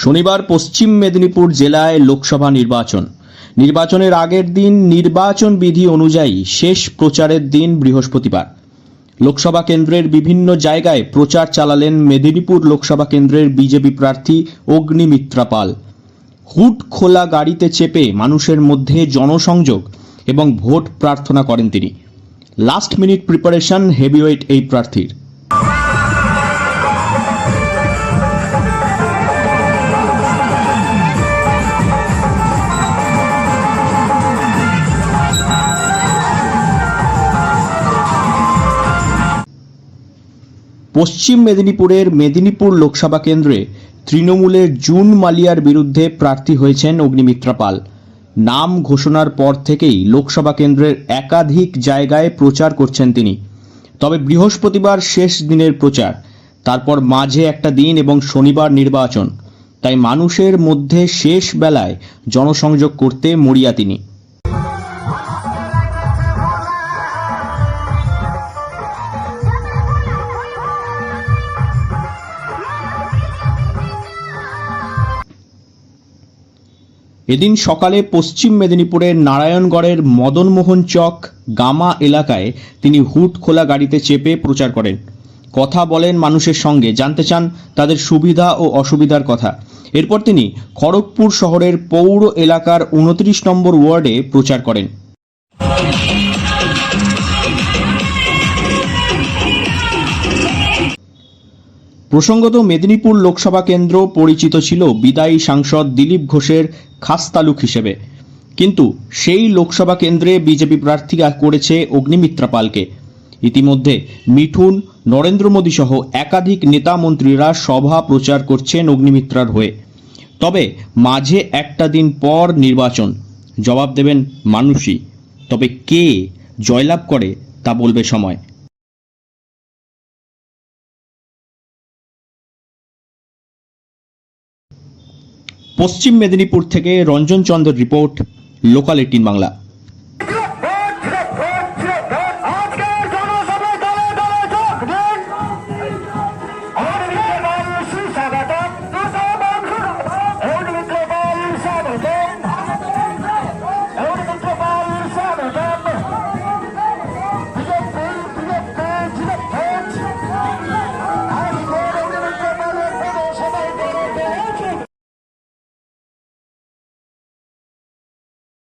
শনিবার পশ্চিম মেদিনীপুর জেলায় লোকসভা নির্বাচনের আগের দিন নির্বাচন বিধি অনুযায়ী শেষ প্রচারের দিন বৃহস্পতিবার। লোকসভা কেন্দ্রের বিভিন্ন জায়গায় প্রচার চালালেন মেদিনীপুর লোকসভা কেন্দ্রের বিজেপি প্রার্থী অগ্নিমিত্রা পাল। হুড খোলা গাড়িতে চেপে মানুষের মধ্যে জনসংযোগ এবং ভোট প্রার্থনা করেন তিনি। লাস্ট মিনিট প্রিপারেশন হেভিওয়েট এই প্রার্থীর। পশ্চিম মেদিনীপুরের মেদিনীপুর লোকসভা কেন্দ্রে তৃণমূলের জুন মালিয়ার বিরুদ্ধে প্রার্থী হয়েছেন অগ্নিমিত্রা পাল। নাম ঘোষণার পর থেকেই লোকসভা কেন্দ্রের একাধিক জায়গায় প্রচার করছেন তিনি। তবে বৃহস্পতিবার শেষ দিনের প্রচার, তারপর মাঝে একটা দিন এবং শনিবার নির্বাচন, তাই মানুষের মধ্যে শেষ বেলায় জনসংযোগ করতে মরিয়া তিনি। এদিন সকালে পশ্চিম মেদিনীপুরের নারায়ণগড়ের মদনমোহন চক গামা এলাকায় তিনি হুড খোলা গাড়িতে চেপে প্রচার করেন। কথা বলেন মানুষের সঙ্গে, জানতে চান তাদের সুবিধা ও অসুবিধার কথা। এরপর তিনি খড়গপুর শহরের পৌর এলাকার 29 নম্বর ওয়ার্ডে প্রচার করেন। প্রসঙ্গত, মেদিনীপুর লোকসভা কেন্দ্র পরিচিত ছিল বিদায়ী সাংসদ দিলীপ ঘোষের খাস তালুক হিসেবে, কিন্তু সেই লোকসভা কেন্দ্রে বিজেপি প্রার্থী করেছে অগ্নিমিত্রা পালকে। ইতিমধ্যে মিঠুন, নরেন্দ্র মোদী সহ একাধিক নেতা মন্ত্রীরা সভা প্রচার করছেন অগ্নিমিত্রার হয়ে। তবে মাঝে একটা দিন পর নির্বাচন, জবাব দেবেন মানুষই। তবে কে জয়লাভ করে তা বলবে সময়। পশ্চিম মেদিনীপুর থেকে রঞ্জন চন্দ্রের রিপোর্ট, লোকাল 18 বাংলা।